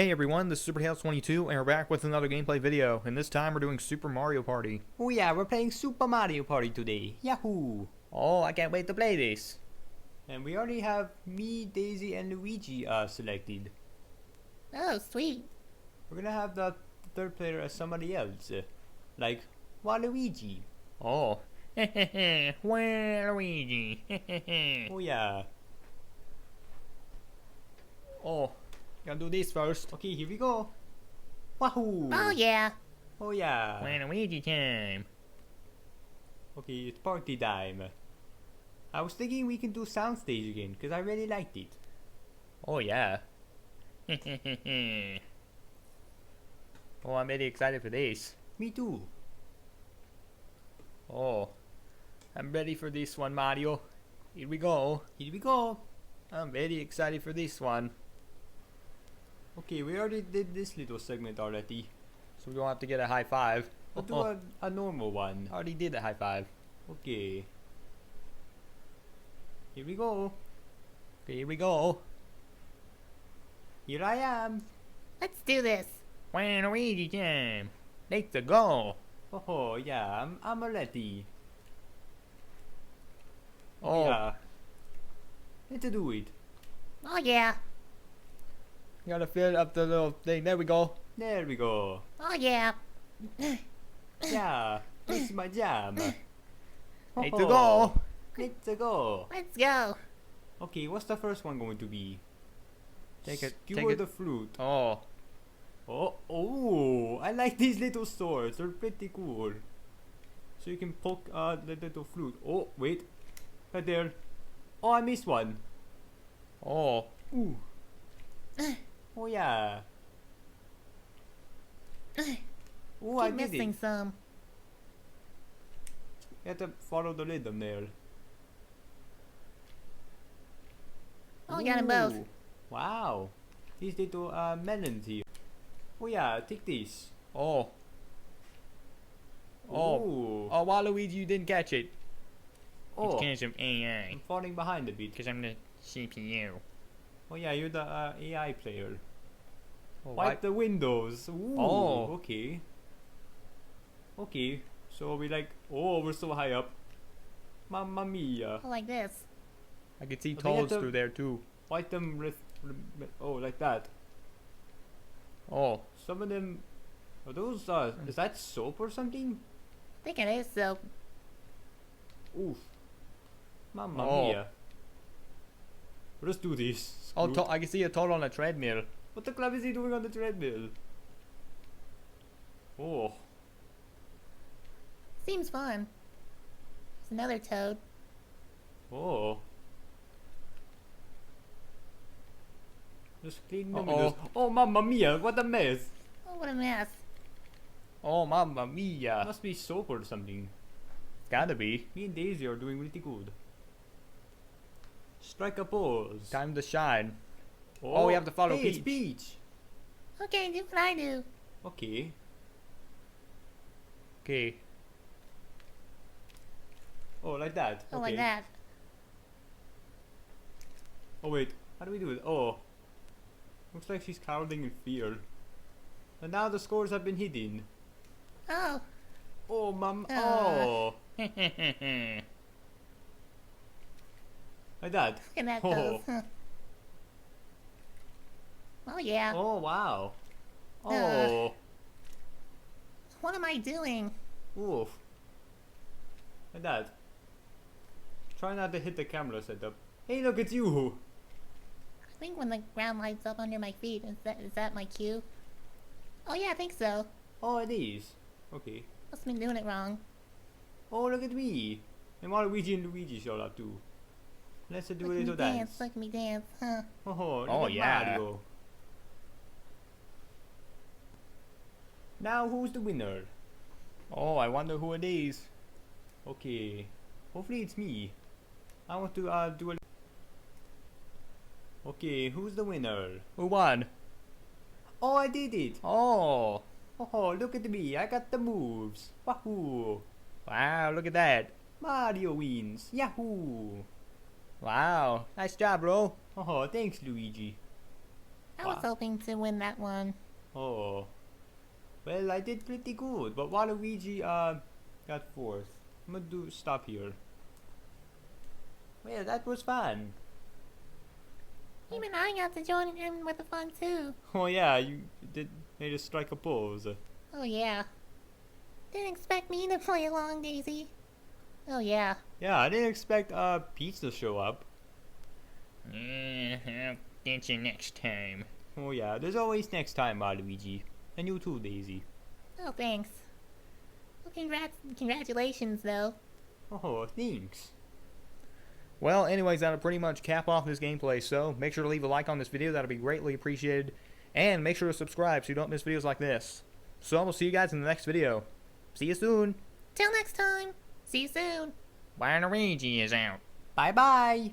Hey everyone, this is SuperTales22 and we're back with another gameplay video, and this time we're doing Super Mario Party. Oh yeah, we're playing Super Mario Party today. Yahoo! Oh, I can't wait to play this. And we already have me, Daisy, and Luigi selected. Oh, sweet. We're gonna have the third player as somebody else, like Waluigi. Oh, Waluigi. Oh yeah. Oh, gotta do this first. Okay, here we go. Wahoo! Oh, yeah. Oh yeah. Waluigi time. Okay, it's party time. I was thinking we can do soundstage again, because I really liked it. Oh yeah. Oh, I'm really excited for this. Me too. Oh, I'm ready for this one, Mario. Here we go. Here we go. I'm very excited for this one. Okay, we already did this little segment already. So we don't have to get a high five. We'll do a normal one. Already did a high five. Okay. Here we go. Okay, here we go. Here I am. Let's do this. Waluigi time. Let's go. Oh yeah, I'm ready. Oh, Yeah. Let's do it. Oh, yeah. gotta fill up the little thing. There we go. There we go. Oh, yeah. Yeah, this is my jam. Let's go. Let's go. Let's go. Okay, what's the first one going to be? Take Skewer it. the flute. Oh, Oh, I like these little swords. They're pretty cool. So you can poke the little flute. Oh, wait. Right there. Oh, I missed one. oh. Ooh. Oh, yeah. Oh, I Keep did missing it. some. You have to follow the rhythm there. Oh, we got them both. Ooh. Wow. These little melons here. Oh yeah, take this. Oh. Oh. Ooh. Oh, Waluigi, you didn't catch it. Oh, It's kind of some AI. I'm falling behind a bit. Because I'm the CPU. Oh yeah, you're the AI player. Oh, Wipe the windows. Ooh, Oh. okay. Okay, so we like, oh, we're so high up. Mamma mia. Oh, like this. I can see I think I have toads to- through there too. Wipe them oh, like that. Oh. Some of them, are those, is that soap or something? I think it is soap. Oof. Mamma Oh. mia. Let's do this. Oh, Screw. I can see a toad on a treadmill. What the crap is he doing on the treadmill? Oh. Seems fun. There's another toad. Oh. Just clean the Uh-oh. windows. Oh, mamma mia, what a mess. Oh, what a mess. Oh, mamma mia. Must be soap or something. Gotta be. Me and Daisy are doing really good. Strike a pose. Time to shine. Oh, we have to follow hey, it's Peach. Peach. Okay, do what I do. Okay. Okay. Oh, like that. Oh, okay. like that. Oh, wait. How do we do it? Oh. Looks like she's cowering in fear. And now the scores have been hidden. Oh, Oh, mum. Uh. Oh. Look Like that. look at that Oh. pose. Huh. Oh, yeah. Oh, wow. Oh. What am I doing? Oof. Like that. Try not to hit the camera setup. Hey, look, it's you. I think when the ground lights up under my feet, is that my cue? Oh, yeah, I think so. Oh, it is. Okay. Must have been doing it wrong. Oh, look at me. And Waluigi and Luigi showed up too. Let's do a Look at little me dance. Look at me dance. Huh. Oh, look Oh, at yeah. Mario. Now, who's the winner? Oh, I wonder who it is. Okay. Hopefully it's me. I want to do a... Okay, who's the winner? Who won? Oh, I did it. Oh. Oh, look at me. I got the moves. Wahoo. Wow, look at that. Mario wins. Yahoo. Wow. Nice job, bro. Oh, thanks, Luigi. I was hoping to win that one. Oh. Well, I did pretty good, but Waluigi, got fourth. I'm gonna stop here. Well, that was fun. Even I got to join in with the fun too. Oh yeah, you made us strike a pose. Oh yeah. Didn't expect me to play along, Daisy. Oh yeah. Yeah, I didn't expect, Peach to show up. I'll get you next time. Oh yeah, there's always next time, Waluigi. And you too, Daisy. Oh thanks. Well, congratulations though. Oh, thanks. Well, anyways, that'll pretty much cap off this gameplay, so make sure to leave a like on this video, that'll be greatly appreciated, and make sure to subscribe so you don't miss videos like this. So I will see you guys in the next video. See you soon. Till next time. See you soon. Waluigi is out. Bye bye.